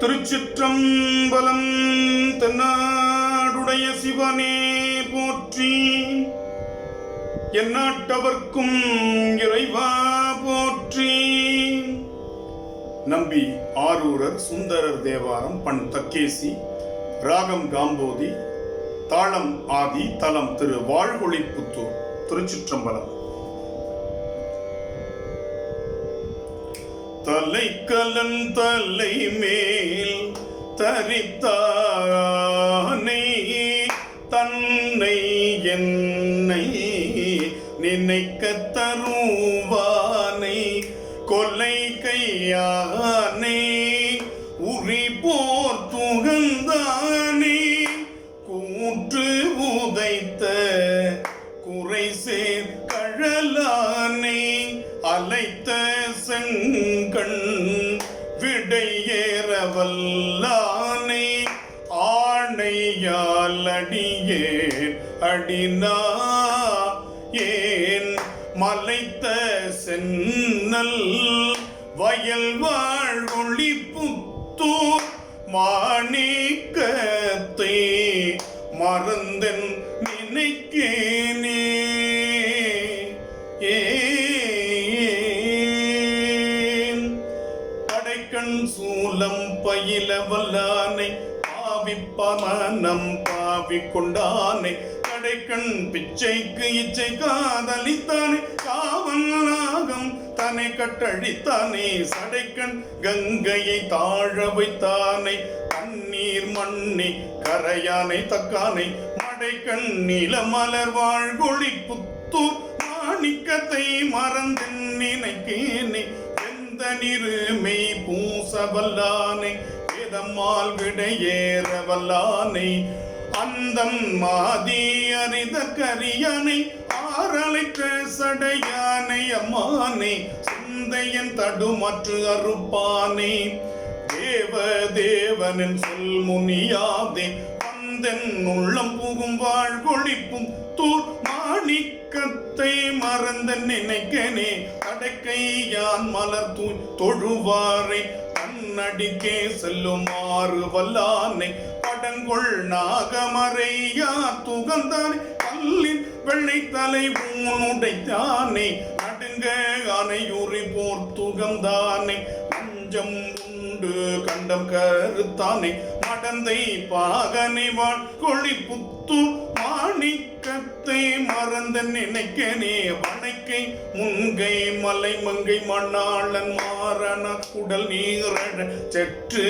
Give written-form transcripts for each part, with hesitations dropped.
திருச்சிற்றம்பலம். தென்னாடுடைய சிவனே போற்றி, எந்நாட்டவர்க்கும் இறைவா போற்றி. நம்பி ஆரூரர் சுந்தரர் தேவாரம். பண் தக்கேசி, ராகம் காம்போதி, தாளம் ஆதி, தலம் திரு வாழ்கொழிப்புத்தூர். திருச்சிற்றம்பலம். தலைக்கலன் தலை மேல் தரித்தானே, தன்னை என்னை நினைக்க தருவானை, கொலை கையானே உரி போர் துகந்தானே, கூற்று உதைத்த குறை சேர் கழலானே, அலைத்த செங்கண் விடையேறவல்லானே, ஆணையால் அடியே அடினா ஏன் மலைத்த சென்னல் வயல் வாழ்கொழிப்புத்தூர் மாணிக்கத்தை மறந்தன் நினைக்கேனே. கடைக்கண் சூலம் பயில வல்லானை, பாவிப்பமனம் பாவி கொண்டானை, கடைக்கண் பிச்சைக்கு இச்சை காதலித்தானே, காவலாகம் தன்னை கட்டழித்தானே, சடைக்கண் கங்கையை தாழ வைத்தானை, தண்ணீர் மண்ணி கரையானை தக்கானை, மடைக்கண் நிலமலர் வாழ்கொழிப்புத்தூர் மாணிக்கத்தை மறந்தென் நினைக்கேனே, வெந்த நிறுமை பூசவல்லானை, வேதம்மால் விடையேற வல்லானை, அந்தம் மாதி அறித கரியானை, ஆரலைக்க சடையானை அம்மானை, சிந்தையன் தடுமற்று அறுப்பானை, தேவ தேவனின் சொல் முனியாதே, வந்தென் உள்ளம் புகும் வாழ்கொழிப்பும் தூர் மாணிக்கத்தை மறந்த நினைக்கனே, தடைக்கையான் மலர் தூய் தொழுவாரை தன்னடிக்கே செல்லுமாறு வல்லானை, படங்கொள் நாகமறையா துகந்தானே, கல்லின் வெள்ளை தலை ஊனுடைத்தானே, நடுங்க அணையுறி போர் துகந்தானே, மஞ்சம் உண்டு கண்டம் கருத்தானே, மடந்தை பாகனை வாழ்கொழிப்புத்தூர் மாணிக்கத்தை மறந்த நினைக்கனே, வனைக்கை முன்கை மலை மங்கை மண்ணாளன் மாறன உடல் நீரழ செற்று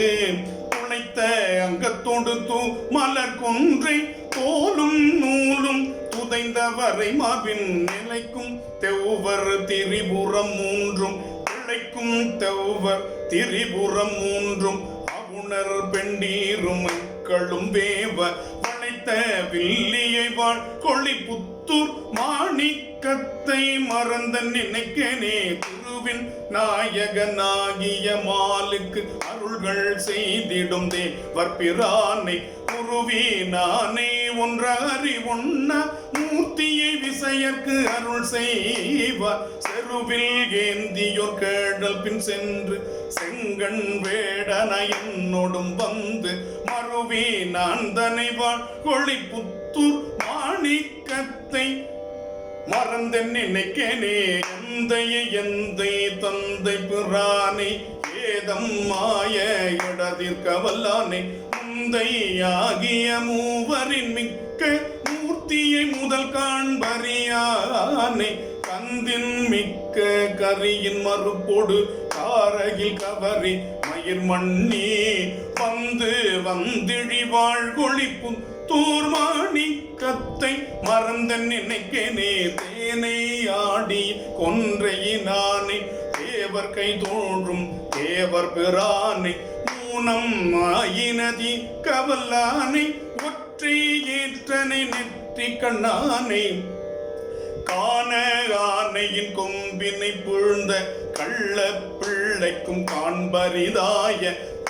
துளைத்த அங்கத்தோடு தூ மலர் கொன்றை, தோலும் நூலும் துதைந்தவரை மாவின் நிலைக்கும் தெவ்வர் திரிபுரம் மூன்றும், பிழைக்கும் தெவ்வர் திரிபுரம் மூன்றும், அவுணர் பெண்டீரும் மக்களும் வேவ வளைத்த வில்லியை வாழ்கொழிப்புத்தூர் மாணிக்கத்தை மறந்த நினைக்கனே, திருவின் நாயகனாகிய மாலுக்கு அருள்கள் செய்திடும் தேவர் பிரானை, குருவி நானே ஒன்ற அறிவுண்ண மூர்த்தியை விசையற்கு அருள் செய்வார், செருவில் ஏந்தியோர் கேடல் பின் சென்று செங்கண் வேடன என்னோடும் வந்து, மறுவி நான் தனை வாழ்கொழிப்புத்தூர் மாணிக்கத்தை மறந்த நினைக்கனே, எந்தையை எந்தை தந்தை பிரானை, ஏதம் மாய இடதிர்க்க வல்லானை, முந்தையாகிய மூவரின் மிக்க மூர்த்தியை முதல் காண்பறியானை, கந்தின் மிக்க கரியின் மறுப்போடு காரையில் கவரி மயிர் மண்ணி, வந்து வந்திழி வாழ்கொழிப்பும் தூர் மாணிக்கத்தை மறந்த நினைக்கனே, தேனை ஆடி கொன்றையினானே, தேவர் கை தோன்றும் தேவர் பிரானை, ஊனம் ஆயினதி கவல்லானை, ஒற்றை ஏற்றனை நெற்றி கண்ணானை, காண ஆனையின் கொம்பினை புழ்ந்த கள்ள பிள்ளைக்கும் காண்பரிதாய,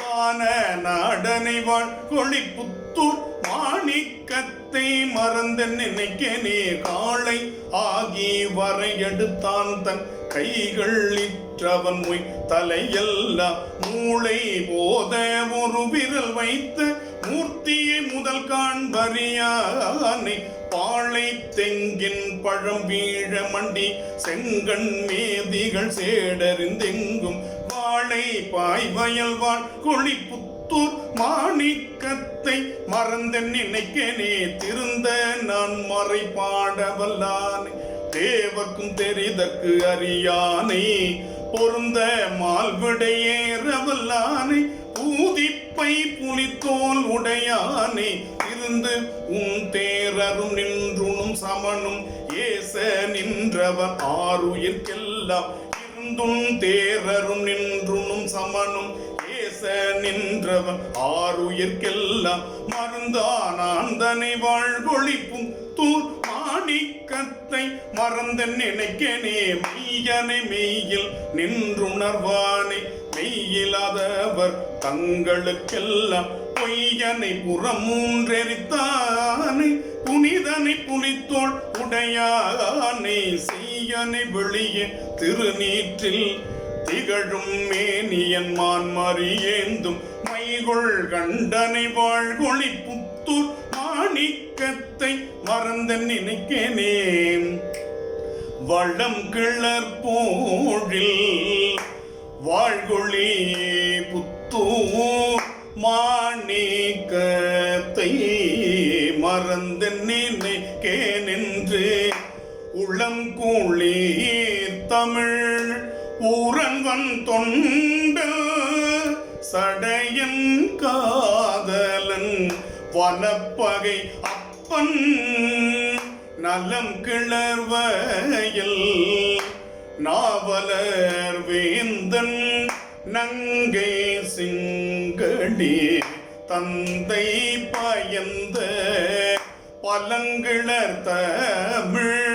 காண நாடனை வாழ்கொழிப்புத்தூர் மாணிக்கத்தை மறந்த நினைக்கனே, காளை ஆகி வரை எடுத்தான் தன் கைகள் இற்றவன் மொய் தலையெல்லாம் மூளை போத ஒரு விரல் வைத்து மூர்த்தியை முதல் காண்பறியானை பாளை தெங்கின் பழம் வீழ மண்டி செங்கண் மேதிகள் சேடறிந்தெங்கும் வாழை பாய்வயல் வாழ் கொழிப்புத்தூர் மாணிக்கத்தை மறந்த நினைக்கனே திருந்த நான் மறை பாடவல்லானை தேவர்க்கும் தெரிதற்கு அறியானை பொருந்த மால்விடையேறவல்லானை ஊதிப்பை புலித்தோல் உடையானே இருந்து உன் தேரரும் நின்றுணும் சமனும் ஏச நின்றவன் ஆறுயிர்க்கெல்லாம் இருந்தும் தேரரும் நின்றுணும் சமனும் ஏச நின்றவன் ஆறுயிர்க்கெல்லாம் மருந்தானான் தனை வாழ்கொழிப்பும் தூர் மாணிக்கத்தை மறந்த நினைக்கனே மெய்யனை மெய்யில் நின்றுணர்வானே மெய்யிலாதவர் தங்களுக்கெல்லாம் பொய்யனை புறம் மூன்றெரித்தானே புனிதனை புலித்தோள் உடையானை செய்யனை வெளியே திருநீற்றில் திகழும் மேனியன் மான்மறியேந்தும் மைகொள் கண்டனை வாழ்கொழி புத்தூர் மாணிக்கத்தை மறந்த நினைக்கனே வளம் கிளர் போழில் வாழ்கொழி புத்தூர் மாணிக்கத்தை மறந்த நினைக்கேனென்று உளம் கூளீர் தமிழ் ஊரன்வன் தொண்டல் சடையன் காதலன் வனப்பகை அப்பன் நலம் கிளர்வயல் நாவலர் வேந்தன் நங்கை சிங்கடி தந்தை பயந்த பலங்கிளர் தமிழ்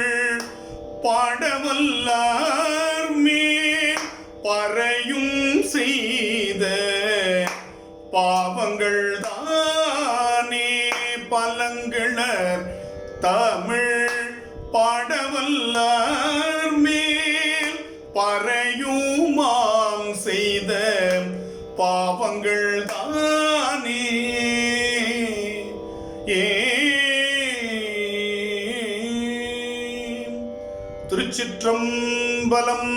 பாடவல்லார் மேல் பறையும் செய்த பாவங்கள் தானே பலங்கிளர் தமிழ் பாடவல்லார் மேல் பறையுமாம் செய்த பாவங்கள் தானே திருச்சிற்றம்பலம்.